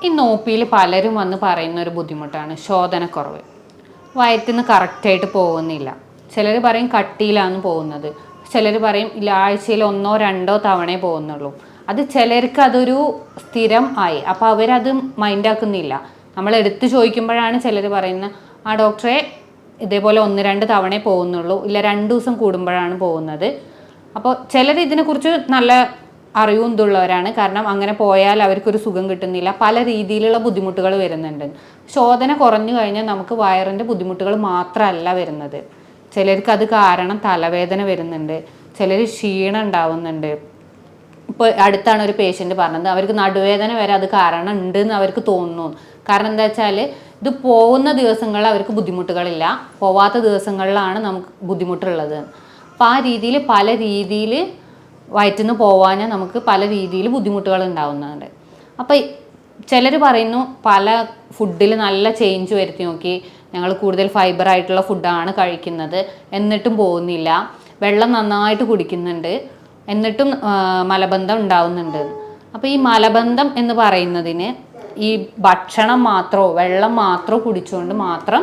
ഈ നോപ്പിയിൽ പലരും വന്ന് പറയുന്ന ഒരു ബുദ്ധിമുട്ടാണ് ശോധനക്കുറവ്. വയറ്റിന്ന് കറക്റ്റായിട്ട് പോകുന്നില്ല. ചിലർ പറയും കട്ടിയിലാണ് പോകുന്നത്, ചിലർ പറയും ഇല്ല ആഴ്ചയിൽ 1-2 തവണയേ പോകുന്നുള്ളൂ. അത് ചിലർക്ക് അതൊരു സ്ഥിരം ആയി, അപ്പോൾ അവരത് മൈൻഡാക്കുന്നില്ല. നമ്മൾ എടുത്ത് ചോദിക്കുമ്പോഴാണ് ചിലർ പറയുന്നത് ആ ഡോക്ടറെ ഇതേപോലെ 1-2 തവണയേ പോകുന്നുള്ളൂ, ഇല്ല 2 ദിവസം കൂടുമ്പോഴാണ് പോകുന്നത്. അപ്പോൾ ചിലർ ഇതിനെക്കുറിച്ച് നല്ല അറിവും ഇതുള്ളവരാണ്. കാരണം അങ്ങനെ പോയാൽ അവർക്കൊരു സുഖം കിട്ടുന്നില്ല, പല രീതിയിലുള്ള ബുദ്ധിമുട്ടുകൾ വരുന്നുണ്ട്. ശോധന കുറഞ്ഞു കഴിഞ്ഞാൽ നമുക്ക് വയറിൻ്റെ ബുദ്ധിമുട്ടുകൾ മാത്രമല്ല വരുന്നത്. ചിലർക്ക് അത് കാരണം തലവേദന വരുന്നുണ്ട്, ചിലർ ക്ഷീണം ഉണ്ടാവുന്നുണ്ട്. ഇപ്പോൾ അടുത്താണ് ഒരു പേഷ്യൻ്റ് പറഞ്ഞത് അവർക്ക് നടുവേദന വരെ അത് കാരണം ഉണ്ട് എന്ന് അവർക്ക് തോന്നുന്നു. കാരണം എന്താ വെച്ചാൽ ഇത് പോകുന്ന ദിവസങ്ങളിൽ അവർക്ക് ബുദ്ധിമുട്ടുകളില്ല, പോവാത്ത ദിവസങ്ങളിലാണ് നമുക്ക് ബുദ്ധിമുട്ടുള്ളത്. അപ്പോൾ ആ രീതിയിൽ പല രീതിയിൽ വയറ്റിന്ന് പോവാൻ നമുക്ക് പല രീതിയിൽ ബുദ്ധിമുട്ടുകൾ ഉണ്ടാവുന്നുണ്ട്. അപ്പോൾ ചിലർ പറയുന്നു പല ഫുഡിൽ നല്ല ചേഞ്ച് വരുത്തി നോക്കി, ഞങ്ങൾ കൂടുതൽ ഫൈബർ ആയിട്ടുള്ള ഫുഡാണ് കഴിക്കുന്നത്, എന്നിട്ടും പോകുന്നില്ല. വെള്ളം നന്നായിട്ട് കുടിക്കുന്നുണ്ട്, എന്നിട്ടും മലബന്ധം ഉണ്ടാവുന്നുണ്ട്. അപ്പോൾ ഈ മലബന്ധം എന്ന് പറയുന്നതിന് ഈ ഭക്ഷണം മാത്രമോ വെള്ളം മാത്രമോ കുടിച്ചുകൊണ്ട് മാത്രം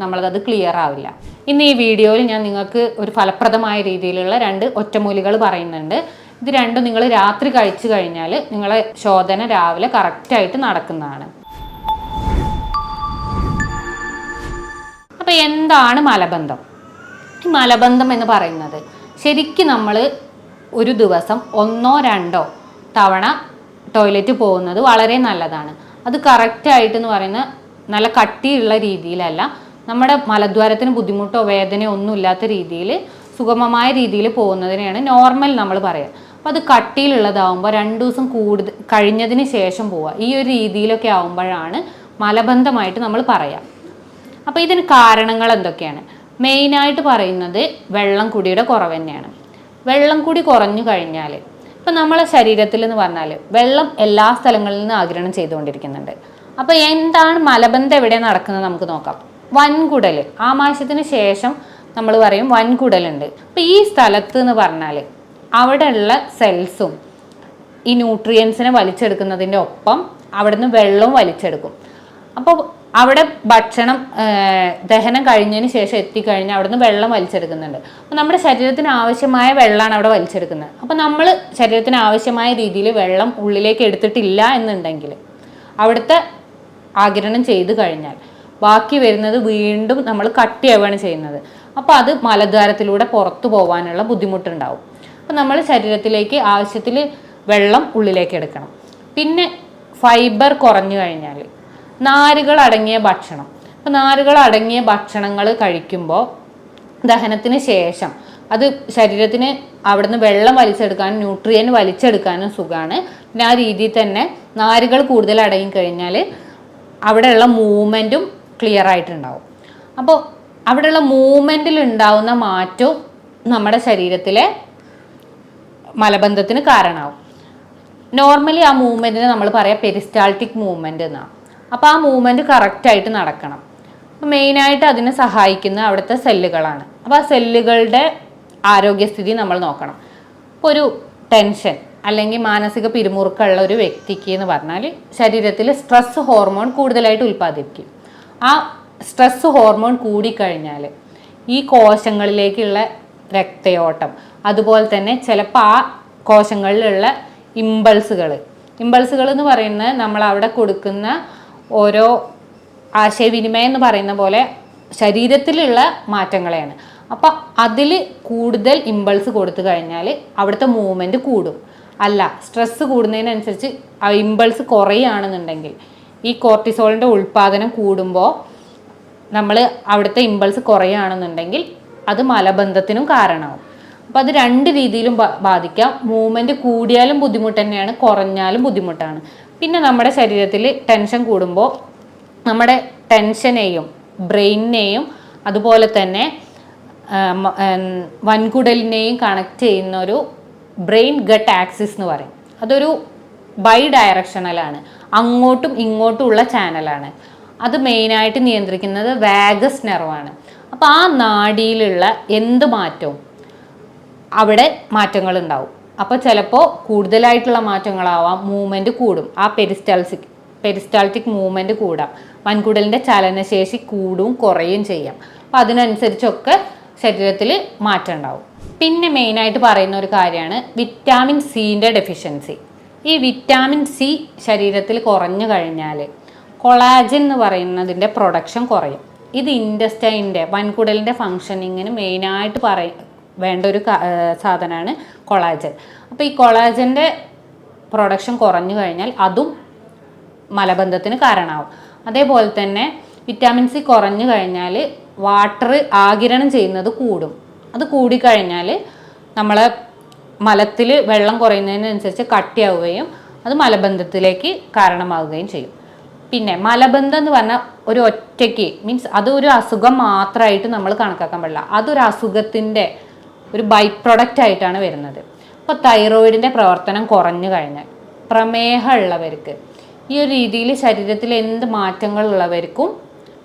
നമ്മളത് ക്ലിയർ ആവില്ല. ഇന്ന് ഈ വീഡിയോയിൽ ഞാൻ നിങ്ങൾക്ക് ഒരു ഫലപ്രദമായ രീതിയിലുള്ള 2 ഒറ്റമൂലികൾ പറയുന്നുണ്ട്. ഇത് രണ്ടും നിങ്ങൾ രാത്രി കഴിച്ചു കഴിഞ്ഞാൽ നിങ്ങളെ ശോധന രാവിലെ കറക്റ്റായിട്ട് നടക്കുന്നതാണ്. അപ്പോൾ എന്താണ് മലബന്ധം? ഈ മലബന്ധം എന്ന് പറയുന്നത് ശരിക്കും നമ്മൾ ഒരു ദിവസം 1-2 തവണ ടോയ്ലറ്റ് പോകുന്നത് വളരെ നല്ലതാണ്. അത് കറക്റ്റായിട്ടെന്ന് പറയുന്നത് നല്ല കട്ടിയുള്ള രീതിയിലല്ല, നമ്മുടെ മലദ്വാരത്തിന് ബുദ്ധിമുട്ടോ വേദനയോ ഒന്നും ഇല്ലാത്ത രീതിയിൽ സുഗമമായ രീതിയിൽ പോകുന്നതിനെയാണ് നോർമൽ നമ്മൾ പറയുക. അപ്പോൾ അത് കട്ടിയിലുള്ളതാവുമ്പോൾ 2 ദിവസം കൂടുതൽ കഴിഞ്ഞതിന് ശേഷം പോവുക, ഈ ഒരു രീതിയിലൊക്കെ ആവുമ്പോഴാണ് മലബന്ധമായിട്ട് നമ്മൾ പറയാം. അപ്പോൾ ഇതിന് കാരണങ്ങൾ എന്തൊക്കെയാണ്? മെയിനായിട്ട് പറയുന്നത് വെള്ളം കുടിയുടെ കുറവ് തന്നെയാണ്. വെള്ളം കുടി കുറഞ്ഞു കഴിഞ്ഞാൽ ഇപ്പം നമ്മളെ ശരീരത്തിൽ എന്ന് പറഞ്ഞാൽ വെള്ളം എല്ലാ സ്ഥലങ്ങളിൽ നിന്ന് ആഗിരണം ചെയ്തുകൊണ്ടിരിക്കുന്നുണ്ട്. അപ്പോൾ എന്താണ് മലബന്ധം എവിടെ നടക്കുന്നത് നമുക്ക് നോക്കാം. വൻകുടൽ, ആമാശയത്തിന് ശേഷം നമ്മൾ പറയും വൻകുടലുണ്ട്. അപ്പോൾ ഈ സ്ഥലത്ത് എന്ന് പറഞ്ഞാൽ അവിടെയുള്ള സെൽസും ഈ ന്യൂട്രിയൻസിനെ വലിച്ചെടുക്കുന്നതിൻ്റെ ഒപ്പം അവിടുന്ന് വെള്ളവും വലിച്ചെടുക്കും. അപ്പോൾ അവിടെ ഭക്ഷണം ദഹനം കഴിഞ്ഞതിന് ശേഷം എത്തിക്കഴിഞ്ഞാൽ അവിടുന്ന് വെള്ളം വലിച്ചെടുക്കുന്നുണ്ട്. അപ്പോൾ നമ്മുടെ ശരീരത്തിന് ആവശ്യമായ വെള്ളമാണ് അവിടെ വലിച്ചെടുക്കുന്നത്. അപ്പോൾ നമ്മൾ ശരീരത്തിന് ആവശ്യമായ രീതിയിൽ വെള്ളം ഉള്ളിലേക്ക് എടുത്തിട്ടില്ല എന്നുണ്ടെങ്കിൽ അവിടുത്തെ ആഗിരണം ചെയ്ത് കഴിഞ്ഞാൽ ബാക്കി വരുന്നത് വീണ്ടും നമ്മൾ കട്ടിയാവുകയാണ് ചെയ്യുന്നത്. അപ്പോൾ അത് മലദ്വാരത്തിലൂടെ പുറത്തു പോകാനുള്ള ബുദ്ധിമുട്ടുണ്ടാവും. അപ്പോൾ നമ്മൾ ശരീരത്തിലേക്ക് ആവശ്യത്തിൽ വെള്ളം ഉള്ളിലേക്ക് എടുക്കണം. പിന്നെ ഫൈബർ കുറഞ്ഞു കഴിഞ്ഞാൽ നാരുകൾ അടങ്ങിയ ഭക്ഷണം, അപ്പോൾ നാരുകൾ അടങ്ങിയ ഭക്ഷണങ്ങൾ കഴിക്കുമ്പോൾ ദഹനത്തിന് ശേഷം അത് ശരീരത്തിന് അവിടുന്ന് വെള്ളം വലിച്ചെടുക്കാനും ന്യൂട്രിയൻ വലിച്ചെടുക്കാനും സുഖമാണ്. പിന്നെ ആ രീതിയിൽ തന്നെ നാരുകൾ കൂടുതൽ അടങ്ങി കഴിഞ്ഞാൽ അവിടെയുള്ള മൂവ്മെൻറ്റും ക്ലിയർ ആയിട്ടുണ്ടാവും. അപ്പോൾ അവിടെയുള്ള മൂവ്മെൻറ്റിൽ ഉണ്ടാവുന്ന മാറ്റവും നമ്മുടെ ശരീരത്തിലെ മലബന്ധത്തിന് കാരണമാവും. നോർമലി ആ മൂവ്മെൻറ്റിനെ നമ്മൾ പറയാം പെരിസ്റ്റാൾട്ടിക് മൂവ്മെൻറ്റ് എന്നാണ്. അപ്പോൾ ആ മൂവ്മെൻറ്റ് കറക്റ്റായിട്ട് നടക്കണം. അപ്പോൾ മെയിനായിട്ട് അതിനെ സഹായിക്കുന്ന അവിടുത്തെ സെല്ലുകളാണ്. അപ്പോൾ ആ സെല്ലുകളുടെ ആരോഗ്യസ്ഥിതി നമ്മൾ നോക്കണം. ഇപ്പോൾ ഒരു ടെൻഷൻ അല്ലെങ്കിൽ മാനസിക പിരിമുറുക്കമുള്ള ഒരു വ്യക്തിക്ക് എന്ന് പറഞ്ഞാൽ ശരീരത്തിൽ സ്ട്രെസ് ഹോർമോൺ കൂടുതലായിട്ട് ഉൽപ്പാദിപ്പിക്കും. ആ സ്ട്രെസ് ഹോർമോൺ കൂടിക്കഴിഞ്ഞാൽ ഈ കോശങ്ങളിലേക്കുള്ള രക്തയോട്ടം, അതുപോലെ തന്നെ ചിലപ്പോൾ ആ കോശങ്ങളിലുള്ള ഇമ്പൾസുകൾ എന്ന് പറയുന്നത് നമ്മൾ അവിടെ കൊടുക്കുന്ന ഓരോ ആശയവിനിമയം എന്ന് പറയുന്ന പോലെ ശരീരത്തിലുള്ള മാറ്റങ്ങളെയാണ്. അപ്പോൾ അതിൽ കൂടുതൽ ഇമ്പൾസ് കൊടുത്തു കഴിഞ്ഞാൽ അവിടുത്തെ മൂവ്മെൻറ്റ് കൂടും. അല്ല, സ്ട്രെസ്സ് കൂടുന്നതിനനുസരിച്ച് ആ ഇമ്പൾസ് കുറയുകയാണെന്നുണ്ടെങ്കിൽ ഈ കോർട്ടിസോളിൻ്റെ ഉൽപ്പാദനം കൂടുമ്പോൾ നമ്മൾ അവിടുത്തെ ഇമ്പൾസ് കുറയുകയാണെന്നുണ്ടെങ്കിൽ അത് മലബന്ധത്തിനും കാരണമാവും. അപ്പോൾ അത് 2 രീതിയിലും ബാധിക്കാം. മൂവ്മെൻറ്റ് കൂടിയാലും ബുദ്ധിമുട്ട് തന്നെയാണ്, കുറഞ്ഞാലും ബുദ്ധിമുട്ടാണ്. പിന്നെ നമ്മുടെ ശരീരത്തിൽ ടെൻഷൻ കൂടുമ്പോൾ നമ്മുടെ ടെൻഷനെയും ബ്രെയിനിനെയും അതുപോലെ തന്നെ വൻകുടലിനെയും കണക്ട് ചെയ്യുന്ന ഒരു ബ്രെയിൻ ഗട്ട് ആക്സിസ് എന്ന് പറയും. അതൊരു ബൈ ഡയറക്ഷണലാണ്, അങ്ങോട്ടും ഇങ്ങോട്ടും ഉള്ള ചാനലാണ്. അത് മെയിനായിട്ട് നിയന്ത്രിക്കുന്നത് വാഗസ് നെർവാണ്. അപ്പോൾ ആ നാഡിയിലുള്ള എന്ത് മാറ്റവും അവിടെ മാറ്റങ്ങൾ ഉണ്ടാവും. അപ്പോൾ ചിലപ്പോൾ കൂടുതലായിട്ടുള്ള മാറ്റങ്ങളാവാം, മൂവ്മെൻറ്റ് കൂടും. ആ പെരിസ്റ്റാൾട്ടിക് മൂവ്മെൻറ്റ് കൂടാം, വൻകുടലിൻ്റെ ചലനശേഷി കൂടും കുറയും ചെയ്യാം. അപ്പോൾ അതിനനുസരിച്ചൊക്കെ ശരീരത്തിൽ മാറ്റം ഉണ്ടാവും. പിന്നെ മെയിനായിട്ട് പറയുന്ന ഒരു കാര്യമാണ് വിറ്റാമിൻ സിൻ്റെ ഡെഫിഷ്യൻസി. ഈ വിറ്റാമിൻ സി ശരീരത്തിൽ കുറഞ്ഞു കഴിഞ്ഞാൽ കൊളാജൻ എന്ന് പറയുന്നതിൻ്റെ പ്രൊഡക്ഷൻ കുറയും. ഇത് ഇൻറ്റസ്റ്റൈൻ്റെ വൻകുടലിൻ്റെ ഫങ്ഷനിങ്ങിന് മെയിനായിട്ട് വേണ്ട ഒരു സാധനമാണ് കൊളാജൻ. അപ്പോൾ ഈ കൊളാജൻ്റെ പ്രൊഡക്ഷൻ കുറഞ്ഞു കഴിഞ്ഞാൽ അതും മലബന്ധത്തിന് കാരണമാവും. അതേപോലെ തന്നെ വിറ്റാമിൻ സി കുറഞ്ഞു കഴിഞ്ഞാൽ വാട്ടർ ആഗിരണം ചെയ്യുന്നത് കൂടും. അത് കൂടിക്കഴിഞ്ഞാൽ നമ്മളെ മലത്തിൽ വെള്ളം കുറയുന്നതിനനുസരിച്ച് കട്ടിയാവുകയും അത് മലബന്ധത്തിലേക്ക് കാരണമാവുകയും ചെയ്യും. പിന്നെ മലബന്ധം എന്ന് പറഞ്ഞാൽ ഒരു ഒറ്റയ്ക്ക് മീൻസ് അതൊരു അസുഖം മാത്രമായിട്ട് നമ്മൾ കണക്കാക്കാൻ പാടില്ല. അതൊരു അസുഖത്തിൻ്റെ ഒരു ബൈ പ്രൊഡക്റ്റ് ആയിട്ടാണ് വരുന്നത്. അപ്പോൾ തൈറോയിഡിൻ്റെ പ്രവർത്തനം കുറഞ്ഞു കഴിഞ്ഞാൽ പ്രമേഹം ഉള്ളവർക്ക് ഈ ഒരു രീതിയിൽ ശരീരത്തിൽ എന്ത് മാറ്റങ്ങളുള്ളവർക്കും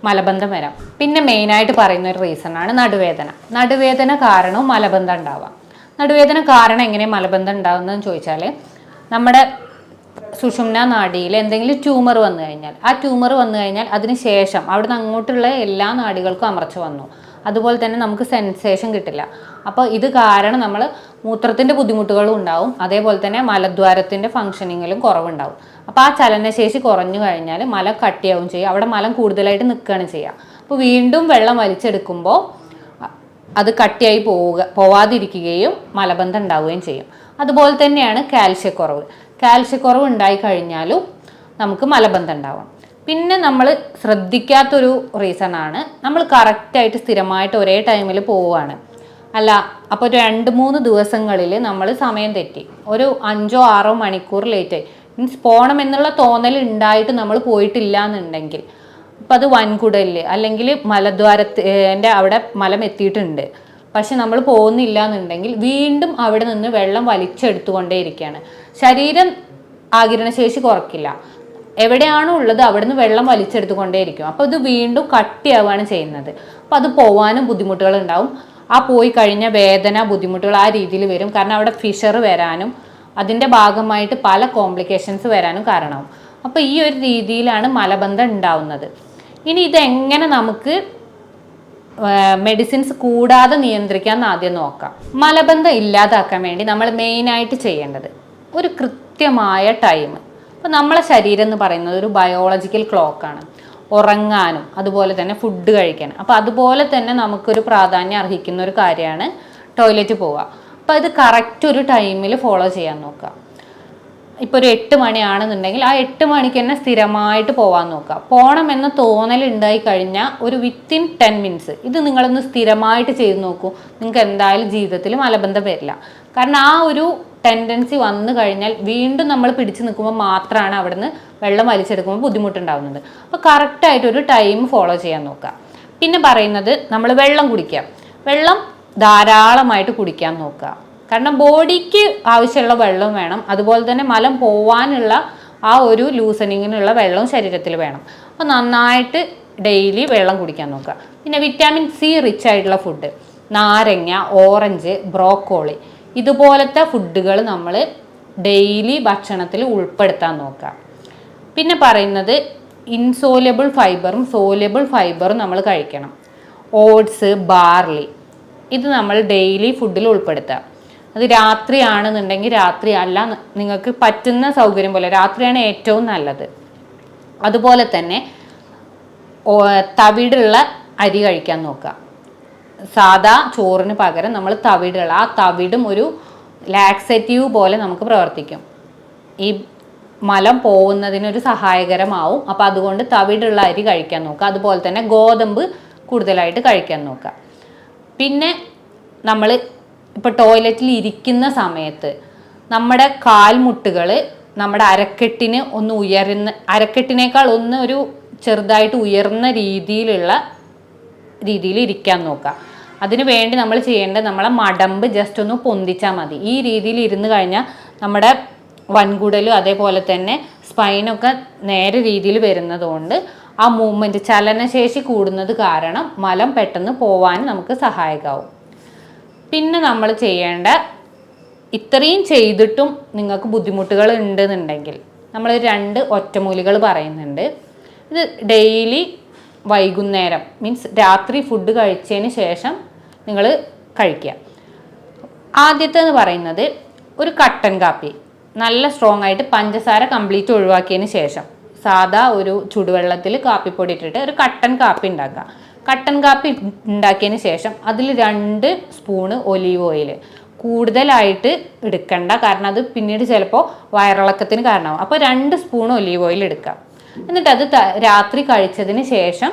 മലബന്ധം വരാം. പിന്നെ മെയിനായിട്ട് പറയുന്ന ഒരു റീസണാണ് നടുവേദന. നടുവേദന കാരണവും മലബന്ധം ഉണ്ടാവാം. നടുവേദന കാരണം എങ്ങനെ മലബന്ധം ഉണ്ടാകുന്നതെന്ന് ചോദിച്ചാൽ നമ്മുടെ സുഷുമ്ന നാഡിയിൽ എന്തെങ്കിലും ട്യൂമർ വന്നു കഴിഞ്ഞാൽ ആ ട്യൂമർ വന്നു കഴിഞ്ഞാൽ അതിന് ശേഷം അവിടുന്ന് അങ്ങോട്ടുള്ള എല്ലാ നാഡികൾക്കും അമർച്ച വന്നു. അതുപോലെ തന്നെ നമുക്ക് സെൻസേഷൻ കിട്ടില്ല. അപ്പോൾ ഇത് കാരണം നമ്മൾ മൂത്രത്തിൻ്റെ ബുദ്ധിമുട്ടുകളും ഉണ്ടാവും. അതേപോലെ തന്നെ മലദ്വാരത്തിൻ്റെ ഫങ്ഷനിങ്ങിലും കുറവുണ്ടാവും. അപ്പോൾ ആ ചലനശേഷി കുറഞ്ഞു കഴിഞ്ഞാൽ മലം കട്ടിയാവും ചെയ്യും. അവിടെ മലം കൂടുതലായിട്ട് നിൽക്കുകയാണ് ചെയ്യുക. അപ്പോൾ വീണ്ടും വെള്ളം വലിച്ചെടുക്കുമ്പോൾ അത് കട്ടിയായി പോവാതിരിക്കുകയും മലബന്ധം ഉണ്ടാവുകയും ചെയ്യും. അതുപോലെ തന്നെയാണ് കാൽഷ്യക്കുറവ്. കാൽഷ്യക്കുറവ് ഉണ്ടായി കഴിഞ്ഞാലും നമുക്ക് മലബന്ധം ഉണ്ടാവും. പിന്നെ നമ്മൾ ശ്രദ്ധിക്കാത്തൊരു റീസണാണ് നമ്മൾ കറക്റ്റായിട്ട് സ്ഥിരമായിട്ട് ഒരേ ടൈമിൽ പോവുകയാണ്. അല്ല അപ്പോൾ ഒരു 2-3 ദിവസങ്ങളിൽ നമ്മൾ സമയം തെറ്റി ഒരു 5-6 മണിക്കൂർ ലേറ്റായി മീൻസ് പോകണം എന്നുള്ള തോന്നൽ ഉണ്ടായിട്ട് നമ്മൾ പോയിട്ടില്ല എന്നുണ്ടെങ്കിൽ അപ്പം അത് വൻകുടലിൽ അല്ലെങ്കിൽ മലദ്വാരത്തിൻ്റെ അവിടെ മലം എത്തിയിട്ടുണ്ട്, പക്ഷെ നമ്മൾ പോകുന്നില്ല എന്നുണ്ടെങ്കിൽ വീണ്ടും അവിടെ നിന്ന് വെള്ളം വലിച്ചെടുത്തുകൊണ്ടേയിരിക്കുകയാണ്. ശരീരം ആഗിരണശേഷി കുറയ്ക്കില്ല, എവിടെയാണോ ഉള്ളത് അവിടെ നിന്ന് വെള്ളം വലിച്ചെടുത്തുകൊണ്ടേയിരിക്കും. അപ്പോൾ ഇത് വീണ്ടും കട്ടിയാവുകയാണ് ചെയ്യുന്നത്. അപ്പോൾ അത് പോവാനും ബുദ്ധിമുട്ടുകൾ ഉണ്ടാവും. ആ പോയി കഴിഞ്ഞ വേദന ബുദ്ധിമുട്ടുകൾ ആ രീതിയിൽ വരും. കാരണം അവിടെ ഫിഷർ വരാനും അതിൻ്റെ ഭാഗമായിട്ട് പല കോംപ്ലിക്കേഷൻസ് വരാനും കാരണമാവും. അപ്പോൾ ഈ ഒരു രീതിയിലാണ് മലബന്ധം ഉണ്ടാവുന്നത്. ഇനി ഇതെങ്ങനെ നമുക്ക് മെഡിസിൻസ് കൂടാതെ നിയന്ത്രിക്കാമെന്ന് ആദ്യം നോക്കാം. മലബന്ധം ഇല്ലാതാക്കാൻ വേണ്ടി നമ്മൾ മെയിനായിട്ട് ചെയ്യേണ്ടത് ഒരു കൃത്യമായ ടൈം. അപ്പോൾ നമ്മളെ ശരീരം എന്ന് പറയുന്നത് ഒരു ബയോളജിക്കൽ ക്ലോക്കാണ്. ഉറങ്ങാനും അതുപോലെ തന്നെ ഫുഡ് കഴിക്കാനും. അപ്പോൾ അതുപോലെ തന്നെ നമുക്കൊരു പ്രാധാന്യം അർഹിക്കുന്ന ഒരു കാര്യമാണ് ടോയ്ലറ്റ് പോവുക. അപ്പോൾ ഇത് കറക്റ്റ് ഒരു ടൈമിൽ ഫോളോ ചെയ്യാൻ നോക്കുക. ഇപ്പോൾ ഒരു 8 മണിയാണെന്നുണ്ടെങ്കിൽ ആ 8 മണിക്ക് തന്നെ സ്ഥിരമായിട്ട് പോകാൻ നോക്കുക. പോകണമെന്ന തോന്നൽ ഉണ്ടായി കഴിഞ്ഞാൽ ഒരു വിത്തിൻ 10 മിനിറ്റ്സ് ഇത് നിങ്ങളൊന്ന് സ്ഥിരമായിട്ട് ചെയ്ത് നോക്കൂ. നിങ്ങൾക്ക് എന്തായാലും ജീവിതത്തിൽ മലബന്ധം വരില്ല. കാരണം ആ ഒരു ടെൻഡൻസി വന്നു കഴിഞ്ഞാൽ വീണ്ടും നമ്മൾ പിടിച്ചു നിൽക്കുമ്പോൾ മാത്രമാണ് അവിടുന്ന് വെള്ളം വലിച്ചെടുക്കുമ്പോൾ ബുദ്ധിമുട്ടുണ്ടാകുന്നത്. അപ്പോൾ കറക്റ്റായിട്ട് ഒരു ടൈം ഫോളോ ചെയ്യാൻ നോക്കുക. പിന്നെ പറയുന്നത് നമ്മൾ വെള്ളം കുടിക്കുക. വെള്ളം ധാരാളമായിട്ട് കുടിക്കാൻ നോക്കുക. കാരണം ബോഡിക്ക് ആവശ്യമുള്ള വെള്ളം വേണം, അതുപോലെ തന്നെ മലം പോവാനുള്ള ആ ഒരു ലൂസനിങ്ങിനുള്ള വെള്ളവും ശരീരത്തിൽ വേണം. അപ്പോൾ നന്നായിട്ട് ഡെയിലി വെള്ളം കുടിക്കാൻ നോക്കുക. പിന്നെ വിറ്റാമിൻ സി റിച്ച് ആയിട്ടുള്ള ഫുഡ്, നാരങ്ങ, ഓറഞ്ച്, ബ്രോക്കോളി ഇതുപോലത്തെ ഫുഡുകൾ നമ്മൾ ഡെയിലി ഭക്ഷണത്തിൽ ഉൾപ്പെടുത്താൻ നോക്കുക. പിന്നെ പറയുന്നത് ഇൻസോലബിൾ ഫൈബറും സോലബിൾ ഫൈബറും നമ്മൾ കഴിക്കണം. ഓട്സ്, ബാർലി ഇത് നമ്മൾ ഡെയിലി ഫുഡിൽ ഉൾപ്പെടുത്തുക. അത് രാത്രിയാണെന്നുണ്ടെങ്കിൽ രാത്രി അല്ല, നിങ്ങൾക്ക് പറ്റുന്ന സൗകര്യം പോലെ രാത്രിയാണ് ഏറ്റവും നല്ലത്. അതുപോലെ തന്നെ തവിടുള്ള അരി കഴിക്കാൻ നോക്കുക. സാധാ ചോറിന് പകരം നമ്മൾ തവിടുള്ള ആ തവിടും ഒരു ലാക്സേറ്റീവ് പോലെ നമുക്ക് പ്രവർത്തിക്കും. ഈ മലം പോകുന്നതിനൊരു സഹായകരമാവും. അപ്പോൾ അതുകൊണ്ട് തവിടുള്ള അരി കഴിക്കാൻ നോക്കുക. അതുപോലെ തന്നെ ഗോതമ്പ് കൂടുതലായിട്ട് കഴിക്കാൻ നോക്കുക. പിന്നെ നമ്മൾ ഇപ്പോൾ ടോയ്ലറ്റിൽ ഇരിക്കുന്ന സമയത്ത് നമ്മുടെ കാൽമുട്ടുകൾ നമ്മുടെ അരക്കെട്ടിന് ഒന്ന് അരക്കെട്ടിനേക്കാൾ ഒന്ന് ഒരു ചെറുതായിട്ട് ഉയർന്ന രീതിയിൽ ഇരിക്കാൻ നോക്കുക. അതിനു വേണ്ടി നമ്മൾ ചെയ്യേണ്ടത് നമ്മളെ മടമ്പ് ജസ്റ്റ് ഒന്ന് പൊന്തിച്ചാൽ മതി. ഈ രീതിയിൽ ഇരുന്ന് കഴിഞ്ഞാൽ നമ്മുടെ വൻകുടലും അതേപോലെ തന്നെ സ്പൈനൊക്കെ നേരെ രീതിയിൽ വരുന്നതുകൊണ്ട് ആ മൂവ്മെൻറ്റ് ചലനശേഷി കൂടുന്നത് കാരണം മലം പെട്ടെന്ന് പോവാൻ നമുക്ക് സഹായകമാവും. പിന്നെ നമ്മൾ ചെയ്യേണ്ട ഇത്രയും ചെയ്തിട്ടും നിങ്ങൾക്ക് ബുദ്ധിമുട്ടുകൾ ഉണ്ടെന്നുണ്ടെങ്കിൽ നമ്മൾ 2 ഒറ്റമൂലികൾ പറയുന്നുണ്ട്. ഇത് ഡെയിലി വൈകുന്നേരം മീൻസ് രാത്രി ഫുഡ് കഴിച്ചതിന് ശേഷം നിങ്ങൾ കഴിക്കുക. ആദ്യത്തേന്ന് പറയുന്നത് ഒരു കട്ടൻ കാപ്പി, നല്ല സ്ട്രോങ് ആയിട്ട് പഞ്ചസാര കംപ്ലീറ്റ് ഒഴിവാക്കിയതിന് ശേഷം സാധാ ഒരു ചുടുവെള്ളത്തിൽ കാപ്പിപ്പൊടി ഇട്ടിട്ട് ഒരു കട്ടൻ കാപ്പി ഉണ്ടാക്കുക. കട്ടൻ കാപ്പി ഉണ്ടാക്കിയതിന് ശേഷം അതിൽ 2 സ്പൂണ് ഒലീവ് ഓയിൽ, കൂടുതലായിട്ട് എടുക്കണ്ട, കാരണം അത് പിന്നീട് ചിലപ്പോൾ വയറിളക്കത്തിന് കാരണമാവും. അപ്പോൾ 2 സ്പൂൺ ഒലീവ് ഓയിൽ എടുക്കുക. എന്നിട്ട് അത് രാത്രി കഴിച്ചതിന് ശേഷം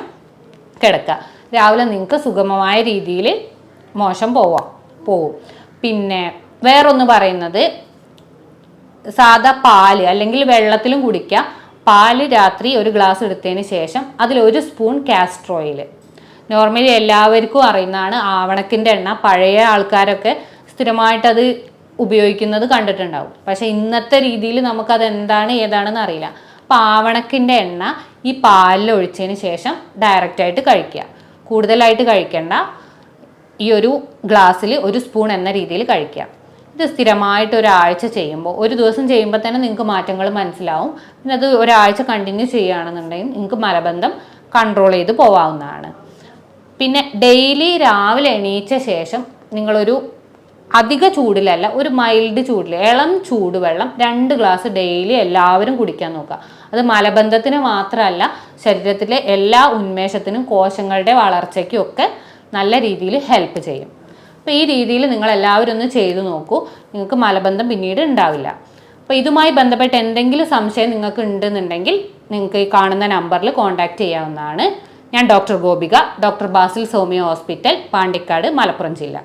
കിടക്കുക. രാവിലെ നിങ്ങൾക്ക് സുഗമമായ രീതിയിൽ മോശം പോവും. പിന്നെ വേറൊന്ന് പറയുന്നത്, സാധാ പാല് അല്ലെങ്കിൽ വെള്ളത്തിലും കുടിക്കുക. പാല് രാത്രി ഒരു ഗ്ലാസ് എടുത്തതിന് ശേഷം അതിൽ 1 സ്പൂൺ കാസ്റ്റർ ഓയിൽ. നോർമലി എല്ലാവർക്കും അറിയുന്നതാണ് ആവണക്കിൻ്റെ എണ്ണ. പഴയ ആൾക്കാരൊക്കെ സ്ഥിരമായിട്ടത് ഉപയോഗിക്കുന്നത് കണ്ടിട്ടുണ്ടാവും. പക്ഷെ ഇന്നത്തെ രീതിയിൽ നമുക്കത് എന്താണ് ഏതാണെന്ന് അറിയില്ല. അപ്പോൾ ആവണക്കിൻ്റെ എണ്ണ ഈ പാലിൽ ഒഴിച്ചതിന് ശേഷം ഡയറക്റ്റായിട്ട് കഴിക്കുക. കൂടുതലായിട്ട് കഴിക്കേണ്ട. ഈ ഒരു ഗ്ലാസ്സിൽ 1 സ്പൂൺ എന്ന രീതിയിൽ കഴിക്കുക. ഇത് സ്ഥിരമായിട്ട് ഒരാഴ്ച ചെയ്യുമ്പോൾ, ഒരു ദിവസം ചെയ്യുമ്പോൾ തന്നെ നിങ്ങൾക്ക് മാറ്റങ്ങൾ മനസ്സിലാവും. പിന്നെ അത് ഒരാഴ്ച കണ്ടിന്യൂ ചെയ്യുകയാണെന്നുണ്ടെങ്കിൽ നിങ്ങൾക്ക് മലബന്ധം കൺട്രോൾ ചെയ്ത് പോവാവുന്നതാണ്. പിന്നെ ഡെയിലി രാവിലെ എണീച്ച ശേഷം നിങ്ങളൊരു അധിക ചൂടിലല്ല, ഒരു മൈൽഡ് ചൂടിൽ ഇളം ചൂടുവെള്ളം 2 ഗ്ലാസ് ഡെയിലി എല്ലാവരും കുടിക്കാൻ നോക്കുക. അത് മലബന്ധത്തിന് മാത്രമല്ല, ശരീരത്തിലെ എല്ലാ ഉന്മേഷത്തിനും കോശങ്ങളുടെ വളർച്ചയ്ക്കും ഒക്കെ നല്ല രീതിയിൽ ഹെൽപ്പ് ചെയ്യും. അപ്പോൾ ഈ രീതിയിൽ നിങ്ങൾ എല്ലാവരും ഒന്ന് ചെയ്തു നോക്കൂ. നിങ്ങൾക്ക് മലബന്ധം പിന്നീട് ഉണ്ടാവില്ല. അപ്പോൾ ഇതുമായി ബന്ധപ്പെട്ട് എന്തെങ്കിലും സംശയം നിങ്ങൾക്ക് ഉണ്ടെന്നുണ്ടെങ്കിൽ നിങ്ങൾക്ക് ഈ കാണുന്ന നമ്പറിൽ കോൺടാക്റ്റ് ചെയ്യാവുന്നതാണ്. ഞാൻ doctor Gopika, doctor Basil homeo hospital, Pandikkad, Malappuram ജില്ല.